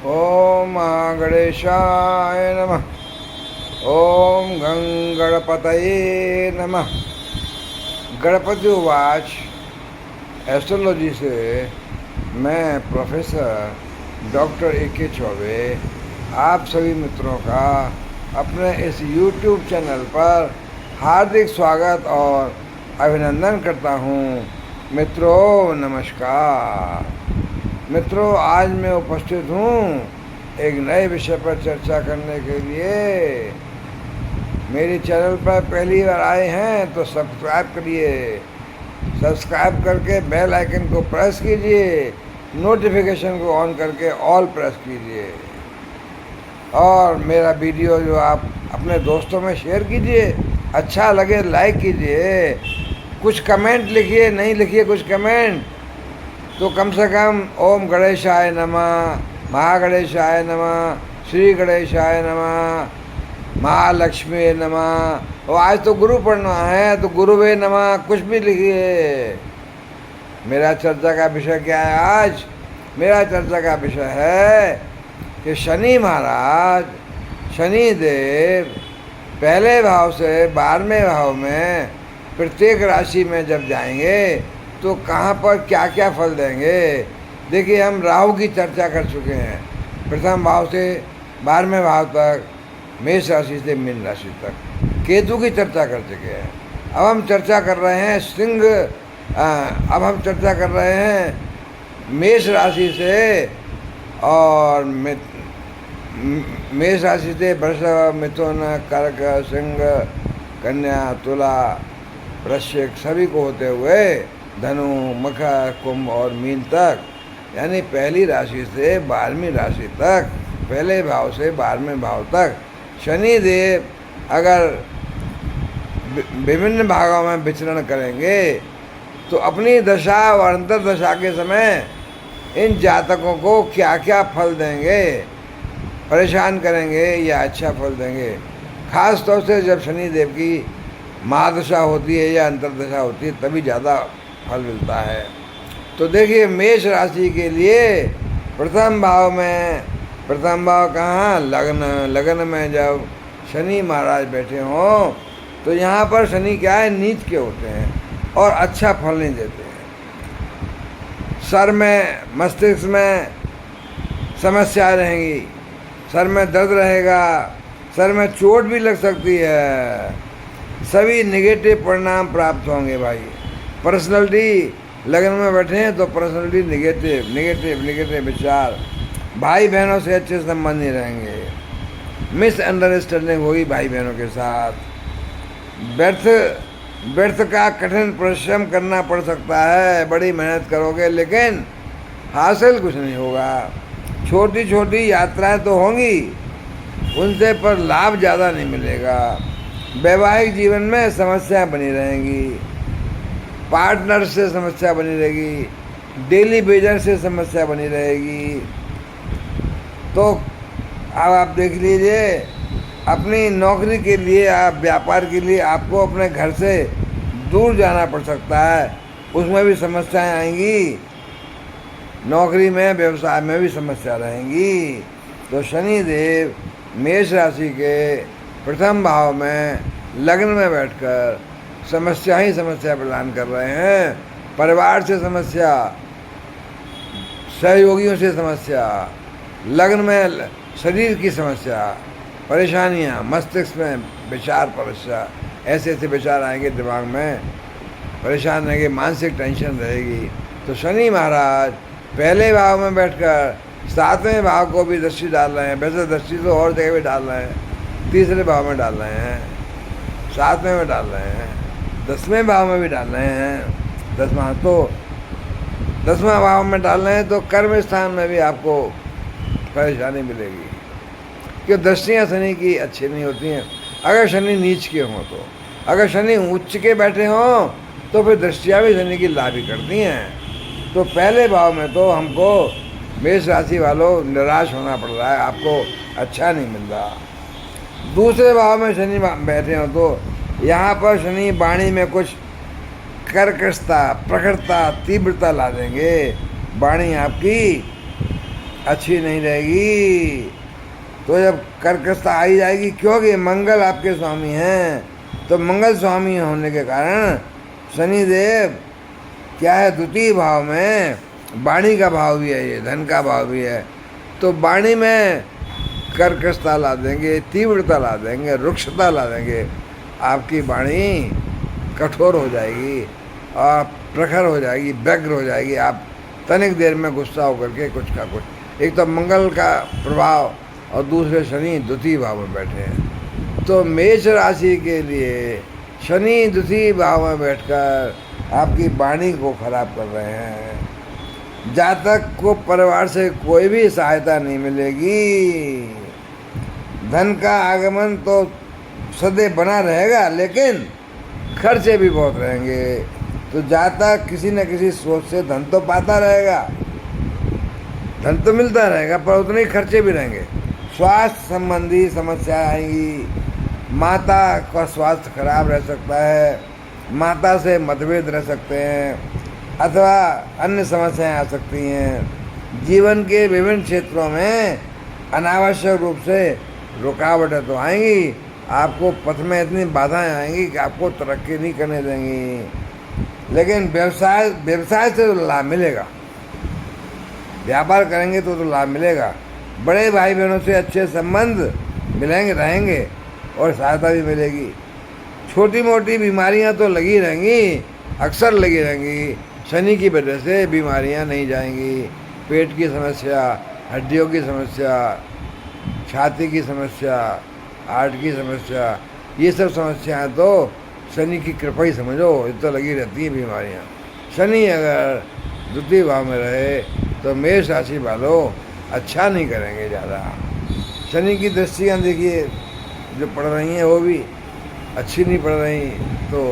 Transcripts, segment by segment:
ओम गणेशाय नमः। ओम गणपतये नमः। गणपति उवाच। एस्ट्रोलॉजी से मैं प्रोफेसर डॉक्टर ए.के. चौबे आप सभी मित्रों का अपने इस YouTube चैनल पर हार्दिक स्वागत और अभिनंदन करता हूँ। मित्रों नमस्कार। मित्रों, आज मैं उपस्थित हूँ एक नए विषय पर चर्चा करने के लिए। मेरे चैनल पर पहली बार आए हैं तो सब्सक्राइब करिए। सब्सक्राइब करके बेल आइकन को प्रेस कीजिए, नोटिफिकेशन को ऑन करके ऑल प्रेस कीजिए और मेरा वीडियो जो आप अपने दोस्तों में शेयर कीजिए। अच्छा लगे लाइक कीजिए, कुछ कमेंट लिखिए, नहीं लिखिए कुछ कमेंट तो कम से कम ओम गणेशाय नमः, महागणेशाय नमः, श्री गणेशाय नमः, महालक्ष्मी नमः। और आज तो गुरु पढ़ना है तो गुरुवे नमः कुछ भी लिखिए। मेरा चर्चा का विषय क्या है आज? मेरा चर्चा का विषय है कि शनि महाराज, शनि देव पहले भाव से 12वें भाव में प्रत्येक राशि में जब जाएंगे तो कहाँ पर क्या क्या फल देंगे। देखिए, हम राहु की चर्चा कर चुके हैं, प्रथम भाव से 12वें भाव तक, मेष राशि से मीन राशि तक। केतु की चर्चा कर चुके हैं। अब हम चर्चा कर रहे हैं मेष राशि से और मेष राशि से वृषभ, मिथुन, कर्क, सिंह, कन्या, तुला, वृश्चिक सभी को होते हुए धनु, मकर, कुंभ और मीन तक, यानी पहली राशि से 12वीं राशि तक, पहले भाव से 12वें भाव तक शनि देव अगर विभिन्न भागों में विचरण करेंगे तो अपनी दशा और अंतर्दशा के समय इन जातकों को क्या क्या फल देंगे, परेशान करेंगे या अच्छा फल देंगे। खास तौर से जब शनि देव की महादशा होती है या अंतर्दशा होती है तभी ज़्यादा फल मिलता है। तो देखिए, मेष राशि के लिए प्रथम भाव कहाँ? लगन में जब शनि महाराज बैठे हों तो यहाँ पर शनि क्या है? नीच के होते हैं और अच्छा फल नहीं देते हैं। सर में, मस्तिष्क में समस्याएं रहेंगी, सर में दर्द रहेगा, सर में चोट भी लग सकती है, सभी नेगेटिव परिणाम प्राप्त होंगे। भाई, पर्सनैलिटी लगन में बैठे हैं तो पर्सनैलिटी नेगेटिव विचार, भाई बहनों से अच्छे संबंध नहीं रहेंगे, मिसअंडरस्टैंडिंग होगी भाई बहनों के साथ, व्यर्थ का कठिन परिश्रम करना पड़ सकता है। बड़ी मेहनत करोगे लेकिन हासिल कुछ नहीं होगा। छोटी छोटी यात्राएं तो होंगी, उनसे पर लाभ ज़्यादा नहीं मिलेगा। वैवाहिक जीवन में समस्याएं बनी रहेंगी, पार्टनर से समस्या बनी रहेगी, डेली वेजर से समस्या बनी रहेगी। तो अब आप देख लीजिए, अपनी नौकरी के लिए, आप व्यापार के लिए आपको अपने घर से दूर जाना पड़ सकता है, उसमें भी समस्याएं आएंगी। नौकरी में, व्यवसाय में भी समस्या रहेंगी। तो शनि देव मेष राशि के प्रथम भाव में लग्न में बैठकर समस्या ही समस्या प्रदान कर रहे हैं। परिवार से समस्या, सहयोगियों से समस्या, लग्न में शरीर की समस्या, परेशानियां, मस्तिष्क में विचार समस्या, ऐसे विचार आएंगे, दिमाग में परेशान रहेंगे, मानसिक टेंशन रहेगी। तो शनि महाराज पहले भाव में बैठकर 7वें भाव को भी दृष्टि डाल रहे हैं। वैसे दृष्टि तो और जगह भी डाल रहे हैं, तीसरे भाव में डाल रहे हैं, 7वें में डाल रहे हैं, 10वें भाव में भी डाल रहे हैं। 10वां भाव में डाल रहे हैं तो कर्म स्थान में भी आपको परेशानी मिलेगी, क्योंकि दृष्टियाँ शनि की अच्छी नहीं होती हैं। अगर शनि नीच के हों तो, अगर शनि उच्च के बैठे हों तो फिर दृष्टियाँ भी शनि की लाभ ही करती हैं। तो पहले भाव में तो हमको मेष राशि वालों निराश होना पड़ रहा है, आपको अच्छा नहीं मिल रहा। दूसरे भाव में शनि बैठे हो तो यहाँ पर शनि वाणी में कुछ कर्कशता, प्रखरता, तीव्रता ला देंगे। वाणी आपकी अच्छी नहीं रहेगी। तो जब कर्कशता आई जाएगी, क्योंकि मंगल आपके स्वामी हैं, तो मंगल स्वामी होने के कारण शनिदेव क्या है, द्वितीय भाव में वाणी का भाव भी है, ये धन का भाव भी है। तो वाणी में कर्कशता ला देंगे, तीव्रता ला देंगे, रुक्षता ला देंगे। आपकी वाणी कठोर हो जाएगी और प्रखर हो जाएगी, व्यग्र हो जाएगी। आप तनिक देर में गुस्सा होकर के कुछ का कुछ। एक तो मंगल का प्रभाव और दूसरे शनि द्वितीय भाव में बैठे हैं। तो मेष राशि के लिए शनि द्वितीय भाव में बैठकर आपकी वाणी को खराब कर रहे हैं। जातक को परिवार से कोई भी सहायता नहीं मिलेगी। धन का आगमन तो सदैव बना रहेगा, लेकिन खर्चे भी बहुत रहेंगे। तो जातक किसी न किसी सोच से धन तो पाता रहेगा, धन तो मिलता रहेगा, पर उतने ही खर्चे भी रहेंगे। स्वास्थ्य संबंधी समस्या आएंगी। माता का स्वास्थ्य खराब रह सकता है, माता से मतभेद रह सकते हैं, अथवा अन्य समस्याएं आ सकती हैं। जीवन के विभिन्न क्षेत्रों में अनावश्यक रूप से रुकावटें तो आएंगी। आपको पथ में इतनी बाधाएं आएंगी कि आपको तरक्की नहीं करने देंगी। लेकिन व्यवसाय से तो लाभ मिलेगा, व्यापार करेंगे तो लाभ मिलेगा। बड़े भाई बहनों से अच्छे संबंध मिलेंगे, रहेंगे और सहायता भी मिलेगी। छोटी मोटी बीमारियां तो लगी रहेंगी, अक्सर लगी रहेंगी। शनि की वजह से बीमारियां नहीं जाएंगी। पेट की समस्या, हड्डियों की समस्या, छाती की समस्या, हार्ट की समस्या, ये सब समस्याएं तो शनि की कृपा ही समझो, ये तो लगी रहती हैं बीमारियां। शनि अगर द्वितीय भाव में रहे तो मेष राशि वालों अच्छा नहीं करेंगे ज़्यादा। शनि की दृष्टियाँ देखिए जो पड़ रही हैं वो भी अच्छी नहीं पड़ रही। तो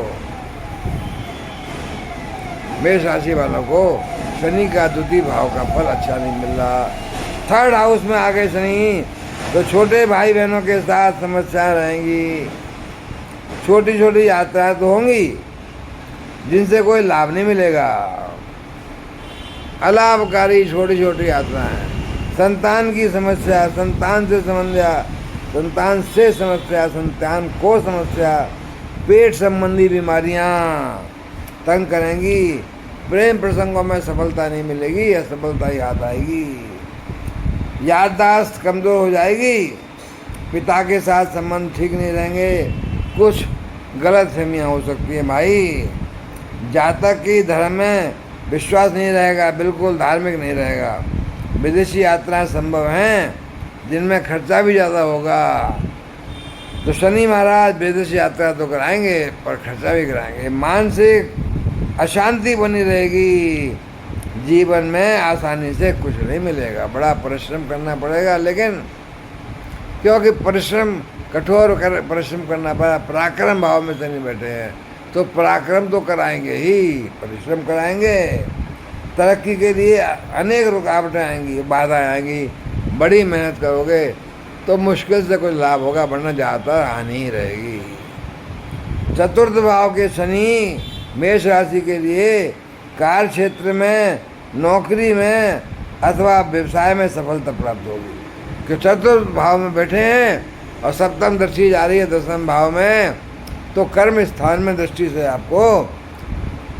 मेष राशि वालों को शनि का द्वितीय भाव का फल अच्छा नहीं मिल रहा। थर्ड हाउस में आ गए शनि, तो छोटे भाई बहनों के साथ समस्याएं रहेंगी। छोटी छोटी यात्राएं तो होंगी जिनसे कोई लाभ नहीं मिलेगा, अलाभकारी छोटी छोटी यात्राएं। संतान की समस्या, संतान से समस्या, संतान को समस्या, पेट संबंधी बीमारियां तंग करेंगी। प्रेम प्रसंगों में सफलता नहीं मिलेगी, असफलता ही हाथ आएगी। याददाश्त कमज़ोर हो जाएगी। पिता के साथ संबंध ठीक नहीं रहेंगे, कुछ गलत फहमियाँ हो सकती हैं भाई। जातक की धर्म में विश्वास नहीं रहेगा, बिल्कुल धार्मिक नहीं रहेगा। विदेशी यात्राएं संभव हैं जिनमें खर्चा भी ज़्यादा होगा। तो शनि महाराज विदेशी यात्रा तो कराएंगे पर खर्चा भी कराएंगे। मानसिक अशांति बनी रहेगी। जीवन में आसानी से कुछ नहीं मिलेगा, बड़ा परिश्रम करना पड़ेगा। लेकिन क्योंकि कठोर परिश्रम करना पड़ा, पराक्रम भाव में शनि बैठे हैं, तो पराक्रम तो कराएंगे ही, परिश्रम कराएंगे। तरक्की के लिए अनेक रुकावटें आएंगी, बाधाएं आएंगी। बड़ी मेहनत करोगे तो मुश्किल से कुछ लाभ होगा, वरना ज़्यादातर हानि ही रहेगी। चतुर्थ भाव के शनि मेष राशि के लिए कार्य क्षेत्र में, नौकरी में अथवा व्यवसाय में सफलता प्राप्त होगी। कि चतुर्थ भाव में बैठे हैं और सप्तम दृष्टि जा रही है दसम भाव में, तो कर्म स्थान में दृष्टि से आपको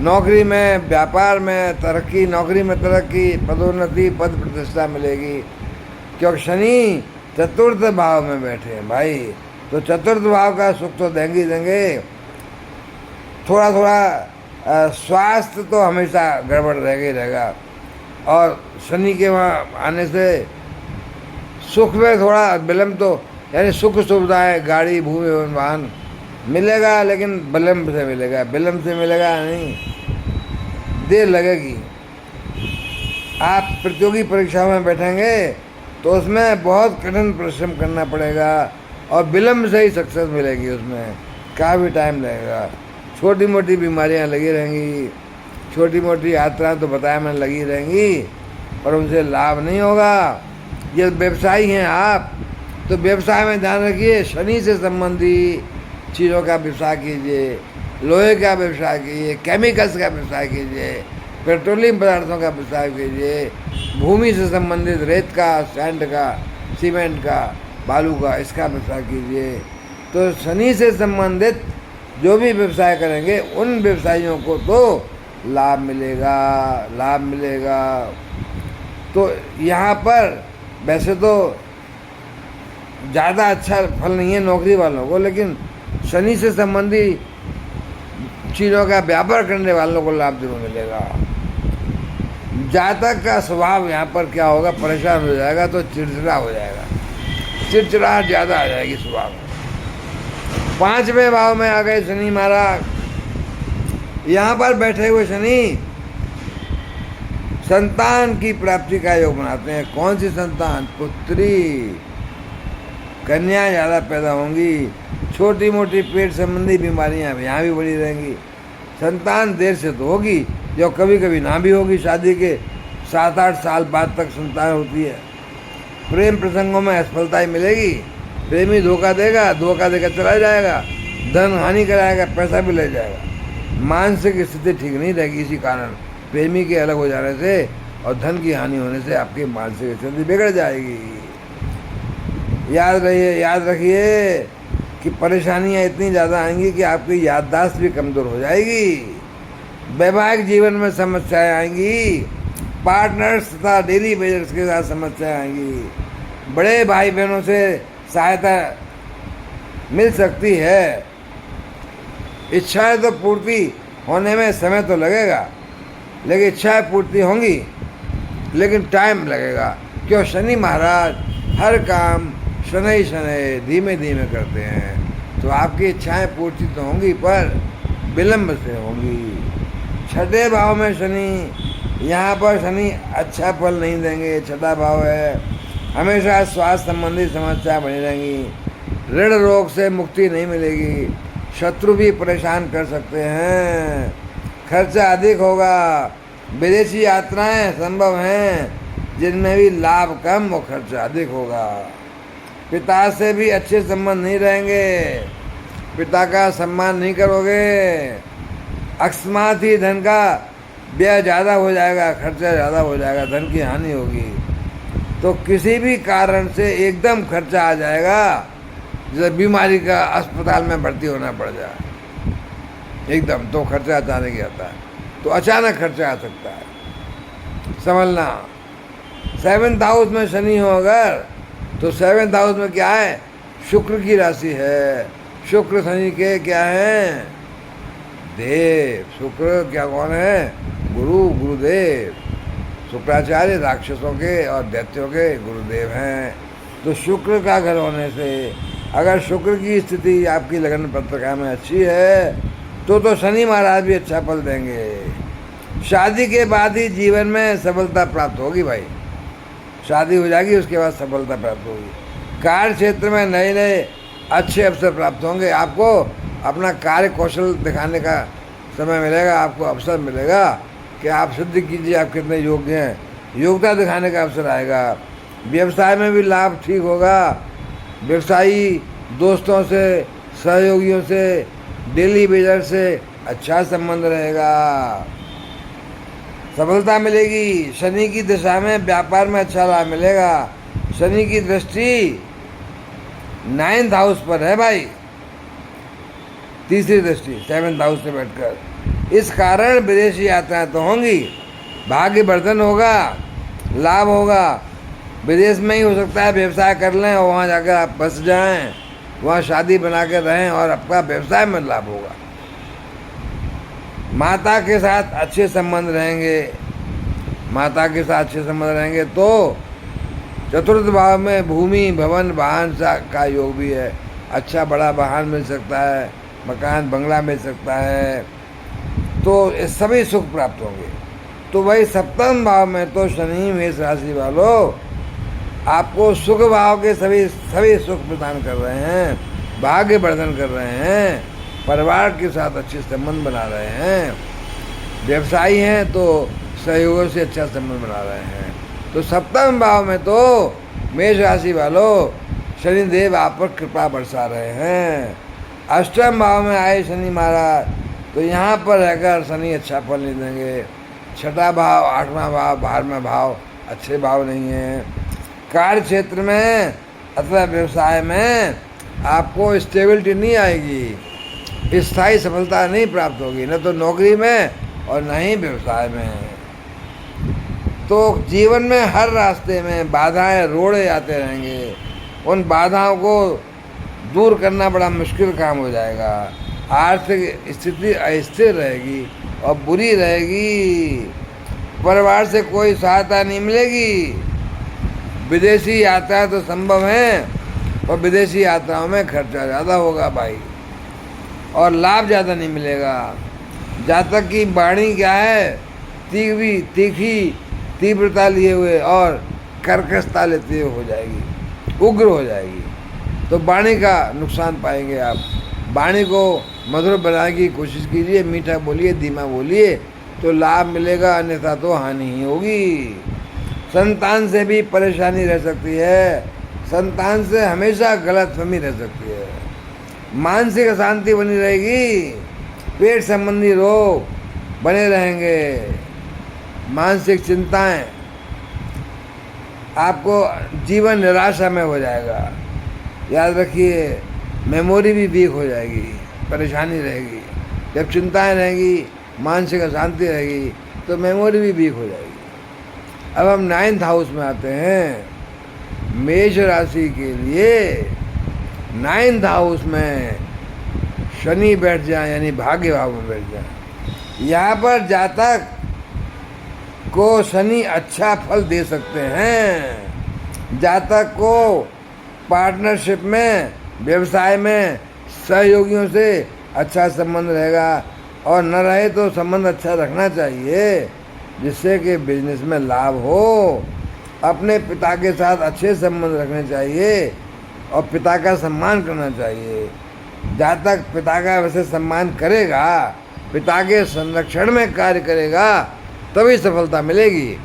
नौकरी में, व्यापार में तरक्की, नौकरी में तरक्की, पदोन्नति, पद प्रतिष्ठा मिलेगी। क्योंकि शनि चतुर्थ भाव में बैठे हैं भाई, तो चतुर्थ भाव का सुख तो देंगे। थोड़ा थोड़ा स्वास्थ्य तो हमेशा गड़बड़ रहेगा। और शनि के वहाँ आने से सुख में थोड़ा विलम्ब, तो यानी सुख सुविधाएं, गाड़ी, भूमि, वाहन मिलेगा, लेकिन विलम्ब से मिलेगा। विलम्ब से मिलेगा नहीं, देर लगेगी। आप प्रतियोगी परीक्षा में बैठेंगे तो उसमें बहुत कठिन परिश्रम करना पड़ेगा और विलम्ब से ही सक्सेस मिलेगी, उसमें काफ़ी टाइम लगेगा। छोटी मोटी बीमारियां लगी रहेंगी, छोटी मोटी यात्राएं तो बताया मैंने लगी रहेंगी, पर उनसे लाभ नहीं होगा। ये व्यवसायी हैं आप, तो व्यवसाय में ध्यान रखिए, शनि से संबंधी चीज़ों का व्यवसाय कीजिए, लोहे का व्यवसाय कीजिए, केमिकल्स का व्यवसाय कीजिए, पेट्रोलियम पदार्थों का व्यवसाय कीजिए, भूमि से संबंधित रेत का, सैंड का, सीमेंट का, बालू का, इसका व्यवसाय कीजिए। तो शनि से संबंधित जो भी व्यवसाय करेंगे उन व्यवसायियों को तो लाभ मिलेगा, लाभ मिलेगा। तो यहाँ पर वैसे तो ज़्यादा अच्छा फल नहीं है नौकरी वालों को, लेकिन शनि से संबंधी चीज़ों का व्यापार करने वालों को लाभ जरूर मिलेगा। जातक का स्वभाव यहाँ पर क्या होगा, परेशान हो जाएगा, तो चिड़चिड़ा हो जाएगा, चिड़चिड़ाहट ज़्यादा आ जाएगी स्वभाव में। 5वें भाव में आ गए शनि महाराज। यहाँ पर बैठे हुए शनि संतान की प्राप्ति का योग बनाते हैं। कौन सी संतान? पुत्री, कन्या ज़्यादा पैदा होंगी। छोटी मोटी पेट संबंधी बीमारियां यहाँ भी बनी रहेंगी। संतान देर से तो होगी, जो कभी कभी ना भी होगी। शादी के 7-8 साल बाद तक संतान होती है। प्रेम प्रसंगों में असफलता मिलेगी। प्रेमी धोखा देगा, धोखा देकर चला जाएगा, धन हानि कराएगा, पैसा भी ले जाएगा। मानसिक स्थिति ठीक नहीं रहेगी। इसी कारण प्रेमी के अलग हो जाने से और धन की हानि होने से आपकी मानसिक स्थिति बिगड़ जाएगी। याद रखिए कि परेशानियां इतनी ज़्यादा आएंगी कि आपकी याददाश्त भी कमज़ोर हो जाएगी। वैवाहिक जीवन में समस्याएं आएंगी। पार्टनर्स तथा डेली वेजर्स के साथ समस्याएं आएंगी। बड़े भाई बहनों से सहायता मिल सकती है। इच्छाएं तो पूर्ति होने में समय तो लगेगा, लेकिन इच्छाएं पूर्ति होंगी, लेकिन टाइम लगेगा। क्यों? शनि महाराज हर काम शनै शनै धीमे धीमे करते हैं। तो आपकी इच्छाएं पूर्ति तो होंगी, पर विलम्ब से होंगी। 6ठे भाव में शनि, यहाँ पर शनि अच्छा फल नहीं देंगे। 6ठा भाव है, हमेशा स्वास्थ्य संबंधी समस्या बनी रहेंगी। ऋण रोग से मुक्ति नहीं मिलेगी। शत्रु भी परेशान कर सकते हैं। खर्चा अधिक होगा। विदेशी यात्राएं संभव हैं, जिनमें भी लाभ कम और खर्चा अधिक होगा। पिता से भी अच्छे संबंध नहीं रहेंगे। पिता का सम्मान नहीं करोगे। अकस्मात ही धन का व्यय ज़्यादा हो जाएगा, खर्चा ज़्यादा हो जाएगा, धन की हानि होगी। तो किसी भी कारण से एकदम खर्चा आ जाएगा, जैसे बीमारी का अस्पताल में भर्ती होना पड़ जाए एकदम, तो खर्चा अचानक ही आता है। तो अचानक खर्चा आ सकता है, समझना। 7th हाउस में शनि हो अगर, तो 7th हाउस में क्या है? शुक्र की राशि है। शुक्र शनि के क्या है? देव। शुक्र क्या कौन है? गुरुदेव। शुक्राचार्य राक्षसों के और दैत्यों के गुरुदेव हैं। तो शुक्र का घर होने से अगर शुक्र की स्थिति आपकी लगन पत्रिका में अच्छी है तो शनि महाराज भी अच्छा फल देंगे। शादी के बाद ही जीवन में सफलता प्राप्त होगी भाई। शादी हो जाएगी, उसके बाद सफलता प्राप्त होगी। कार्य क्षेत्र में नए नए अच्छे अवसर प्राप्त होंगे। आपको अपना कार्य कौशल दिखाने का समय मिलेगा, आपको अवसर मिलेगा कि आप सिद्ध कीजिए आप कितने योग्य हैं। योग्यता दिखाने का अवसर आएगा। व्यवसाय में भी लाभ ठीक होगा। व्यवसायी दोस्तों से, सहयोगियों से, डेली वेजर से अच्छा संबंध रहेगा। सफलता मिलेगी। शनि की दिशा में व्यापार में अच्छा लाभ मिलेगा। शनि की दृष्टि 9th हाउस पर है भाई, तीसरी दृष्टि 7th हाउस से बैठकर। इस कारण विदेशी यात्राएं तो होंगी, भाग्यवर्धन होगा, लाभ होगा। विदेश में ही हो सकता है व्यवसाय कर लें और वहाँ जाकर आप बस जाएं, वहाँ शादी बना कर रहें और आपका व्यवसाय में लाभ होगा। माता के साथ अच्छे संबंध रहेंगे। माता के साथ अच्छे संबंध रहेंगे तो 4th भाव में भूमि, भवन, वाहन का योग भी है। अच्छा बड़ा वाहन मिल सकता है, मकान, बंगला मिल सकता है। तो सभी सुख प्राप्त होंगे। तो वही 7th भाव में तो शनि मेष राशि वालों आपको सुख भाव के सभी सुख प्रदान कर रहे हैं, भाग्य वर्धन कर रहे हैं, परिवार के साथ अच्छे संबंध बना रहे हैं। व्यवसायी हैं तो सहयोगों से अच्छा संबंध बना रहे हैं। तो 7th भाव में तो मेष राशि वालों शनिदेव आप पर कृपा बरसा रहे हैं। 8th भाव में आए शनि महाराज, तो यहाँ पर रहकर शनि अच्छा फल नहीं देंगे। छठा भाव, आठवां भाव, 12वां भाव अच्छे भाव नहीं है। कार्य क्षेत्र में अथवा व्यवसाय में आपको स्टेबिलिटी नहीं आएगी, स्थायी सफलता नहीं प्राप्त होगी, न तो नौकरी में और न ही व्यवसाय में। तो जीवन में हर रास्ते में बाधाएं, रोड़े आते रहेंगे। उन बाधाओं को दूर करना बड़ा मुश्किल काम हो जाएगा। आर्थिक स्थिति अस्थिर रहेगी और बुरी रहेगी। परिवार से कोई सहायता नहीं मिलेगी। विदेशी यात्रा तो संभव है, और विदेशी यात्राओं में खर्चा ज़्यादा होगा भाई, और लाभ ज़्यादा नहीं मिलेगा। जातक की वाणी क्या है? तीखी तीव्रता लिए हुए और कर्कशता लेते हुए हो जाएगी, उग्र हो जाएगी। तो वाणी का नुकसान पाएंगे आप। वाणी को मधुर बनाने की कोशिश कीजिए, मीठा बोलिए, धीमा बोलिए, तो लाभ मिलेगा, अन्यथा तो हानि ही होगी। संतान से भी परेशानी रह सकती है। संतान से हमेशा गलतफहमी रह सकती है। मानसिक अशांति बनी रहेगी। पेट संबंधी रोग बने रहेंगे। मानसिक चिंताएं, आपको जीवन निराशा में हो जाएगा। याद रखिए, मेमोरी भी वीक हो जाएगी, परेशानी रहेगी। जब चिंताएं रहेंगी, मानसिक अशांति रहेगी, तो मेमोरी भी वीक हो जाएगी। अब हम 9th हाउस में आते हैं। मेष राशि के लिए 9th हाउस में शनि बैठ जाए, यानी भाग्य भाव में बैठ जाए। यहाँ पर जातक को शनि अच्छा फल दे सकते हैं। जातक को पार्टनरशिप में, व्यवसाय में सहयोगियों से अच्छा संबंध रहेगा, और न रहे तो संबंध अच्छा रखना चाहिए, जिससे कि बिजनेस में लाभ हो। अपने पिता के साथ अच्छे संबंध रखने चाहिए और पिता का सम्मान करना चाहिए। जातक पिता का वैसे सम्मान करेगा, पिता के संरक्षण में कार्य करेगा, तभी सफलता मिलेगी।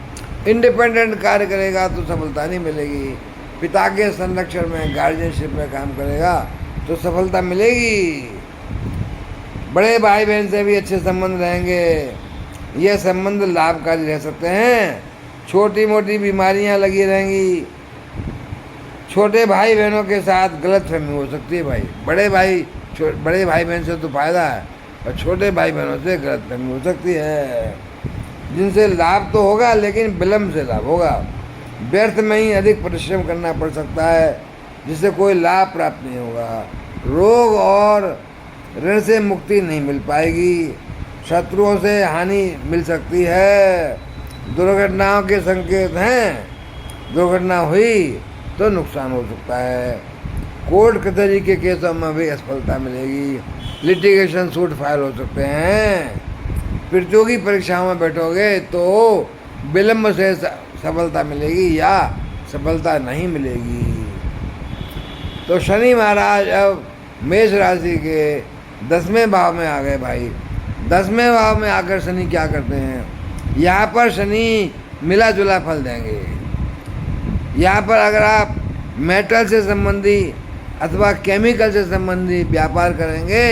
इंडिपेंडेंट कार्य करेगा तो सफलता नहीं मिलेगी। पिता के संरक्षण में, गार्जियनशिप में काम करेगा तो सफलता मिलेगी। बड़े भाई बहन से भी अच्छे संबंध रहेंगे। ये संबंध लाभकारी रह सकते हैं। छोटी मोटी बीमारियां लगी रहेंगी। छोटे भाई बहनों के साथ गलतफहमी हो सकती है भाई। बड़े भाई बहन से तो फायदा है, और छोटे भाई बहनों से गलतफहमी हो सकती है, जिनसे लाभ तो होगा लेकिन विलम्ब से लाभ होगा। व्यर्थ में ही अधिक परिश्रम करना पड़ सकता है, जिससे कोई लाभ प्राप्त नहीं होगा। रोग और ऋण से मुक्ति नहीं मिल पाएगी। शत्रुओं से हानि मिल सकती है। दुर्घटनाओं के संकेत हैं। दुर्घटना हुई तो नुकसान हो सकता है। कोर्ट कचहरी के केसों में भी असफलता मिलेगी। लिटिगेशन सूट फाइल हो सकते हैं। प्रतियोगी परीक्षाओं में बैठोगे तो विलम्ब से सफलता मिलेगी या सफलता नहीं मिलेगी। तो शनि महाराज अब मेष राशि के 10वें भाव में आ गए भाई। 10वें भाव में आकर शनि क्या करते हैं? यहाँ पर शनि मिला जुला फल देंगे। यहाँ पर अगर आप मेटल से संबंधी अथवा केमिकल से संबंधी व्यापार करेंगे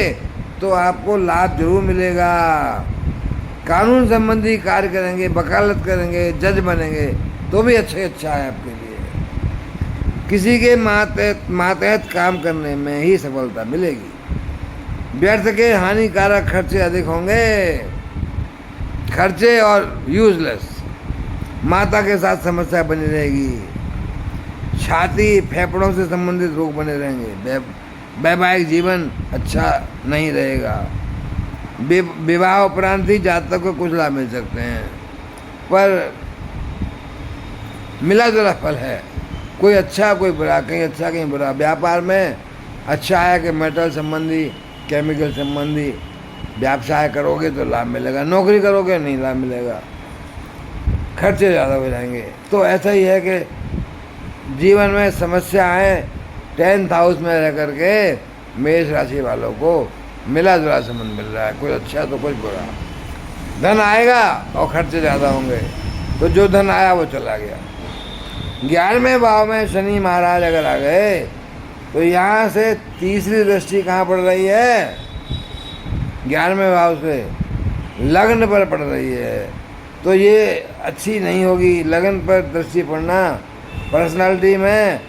तो आपको लाभ जरूर मिलेगा। कानून संबंधी कार्य करेंगे, वकालत करेंगे, जज बनेंगे तो भी अच्छा है आपके लिए। किसी के मातहत काम करने में ही सफलता मिलेगी। व्यर्थ के हानिकारक खर्चे अधिक होंगे। खर्चे और यूजलेस। माता के साथ समस्या बनी रहेगी। छाती, फेफड़ों से संबंधित रोग बने रहेंगे। वैवाहिक जीवन अच्छा नहीं रहेगा। विवाह उपरांत ही जातक को कुछ लाभ मिल सकते हैं, पर मिला जुला फल है। कोई अच्छा कोई बुरा, कहीं अच्छा कहीं बुरा। व्यापार में अच्छा है कि मेटल संबंधी, केमिकल संबंधी व्यवसाय करोगे तो लाभ मिलेगा। नौकरी करोगे नहीं लाभ मिलेगा, खर्चे ज़्यादा हो जाएंगे। तो ऐसा ही है कि जीवन में समस्याएं 10th हाउस में रह करके मेष राशि वालों को मिला जुला संबंध मिल रहा है। कुछ अच्छा तो कुछ बुरा। धन आएगा और खर्चे ज़्यादा होंगे, तो जो धन आया वो चला गया। 11वें भाव में शनि महाराज अगर आ गए तो यहाँ से तीसरी दृष्टि कहाँ पड़ रही है? 11वें भाव से लग्न पर पड़ रही है। तो ये अच्छी नहीं होगी। लगन पर दृष्टि पड़ना, पर्सनालिटी में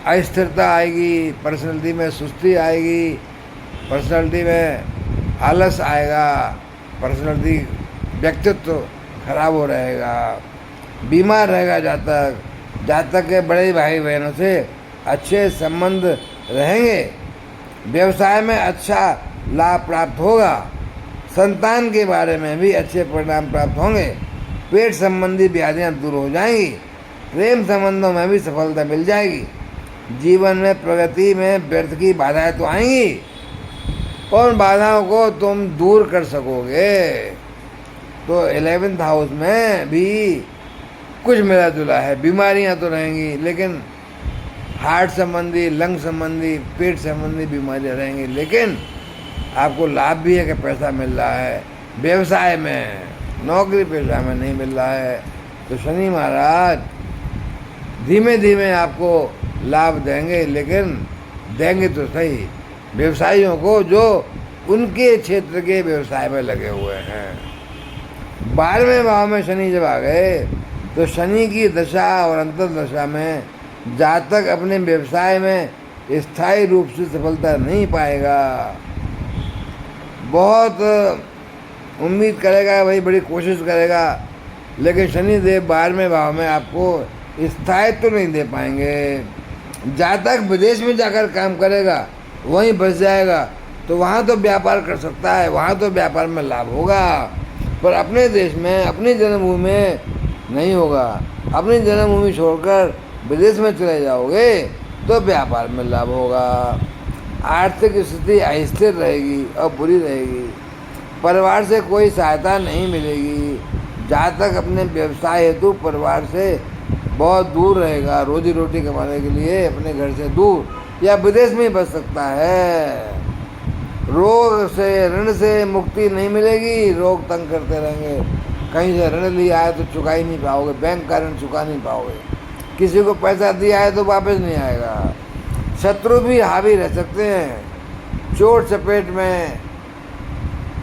अस्थिरता आएगी, पर्सनालिटी में सुस्ती आएगी, पर्सनालिटी में आलस आएगा, पर्सनालिटी व्यक्तित्व खराब हो रहेगा, बीमार रहेगा जातक के बड़े भाई बहनों से अच्छे संबंध रहेंगे, व्यवसाय में अच्छा लाभ प्राप्त होगा, संतान के बारे में भी अच्छे परिणाम प्राप्त होंगे, पेट संबंधी व्याधियां दूर हो जाएंगी, प्रेम संबंधों में भी सफलता मिल जाएगी, जीवन में प्रगति में व्यर्थ की बाधाएं तो आएंगी, उन बाधाओं को तुम दूर कर सकोगे। तो 11th हाउस में भी कुछ मिला जुला है, बीमारियां तो रहेंगी लेकिन हार्ट संबंधी, लंग संबंधी, पेट संबंधी बीमारियां रहेंगी, लेकिन आपको लाभ भी है कि पैसा मिल रहा है। व्यवसाय में, नौकरी पेशा में नहीं मिल रहा है, तो शनि महाराज धीमे धीमे आपको लाभ देंगे, लेकिन देंगे तो सही व्यवसायियों को जो उनके क्षेत्र के व्यवसाय में लगे हुए हैं। 12वें भाव में शनि जब आ गए तो शनि की दशा और अंतर्दशा में जातक अपने व्यवसाय में स्थायी रूप से सफलता नहीं पाएगा। बहुत उम्मीद करेगा, भाई बड़ी कोशिश करेगा, लेकिन शनि देव 12वें भाव में आपको स्थायित्व तो नहीं दे पाएंगे। जातक विदेश में जाकर काम करेगा, वहीं बस जाएगा, तो वहाँ तो व्यापार कर सकता है, वहाँ तो व्यापार में लाभ होगा, पर अपने देश में, अपनी जन्मभूमि में नहीं होगा। अपनी जन्मभूमि छोड़कर विदेश में चले जाओगे तो व्यापार में लाभ होगा। आर्थिक स्थिति अस्थिर रहेगी और बुरी रहेगी, परिवार से कोई सहायता नहीं मिलेगी। जातक अपने व्यवसाय हेतु परिवार से बहुत दूर रहेगा, रोजी रोटी कमाने के लिए अपने घर से दूर या विदेश में बच सकता है। रोग से, ऋण से मुक्ति नहीं मिलेगी, रोग तंग करते रहेंगे। कहीं से ऋण लिया है तो चुका ही नहीं पाओगे, बैंक का ऋण चुका नहीं पाओगे, किसी को पैसा दिया है तो वापस नहीं आएगा। शत्रु भी हावी रह सकते हैं। चोट चपेट में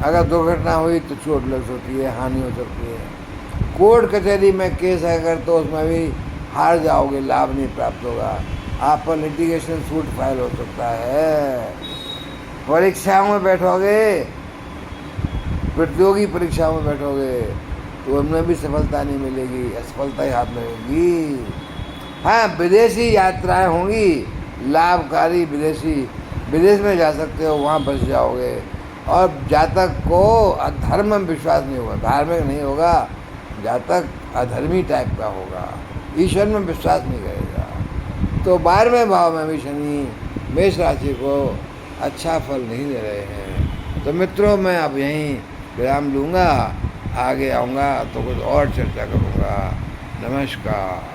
अगर दुर्घटना हुई तो चोट लग सकती है, हानि हो सकती है। कोर्ट कचहरी में केस है अगर, तो उसमें भी हार जाओगे, लाभ नहीं प्राप्त होगा, आप पर लिटिगेशन सूट फाइल हो सकता है। परीक्षाओं में बैठोगे, प्रतियोगी परीक्षाओं में बैठोगे तो उनमें भी सफलता नहीं मिलेगी, असफलता ही हाथ में होगी। हाँ, विदेशी यात्राएं होंगी लाभकारी, विदेश में जा सकते हो, वहाँ बस जाओगे। और जातक को अधर्म में विश्वास नहीं होगा, धार्मिक नहीं होगा, जातक अधर्मी टाइप का होगा, ईश्वर में विश्वास नहीं करेगा। तो 12वें भाव में भी शनि मेष राशि को अच्छा फल नहीं दे रहे हैं। तो मित्रों, मैं अब यहीं विराम लूँगा, आगे आऊँगा तो कुछ और चर्चा करूँगा। नमस्कार।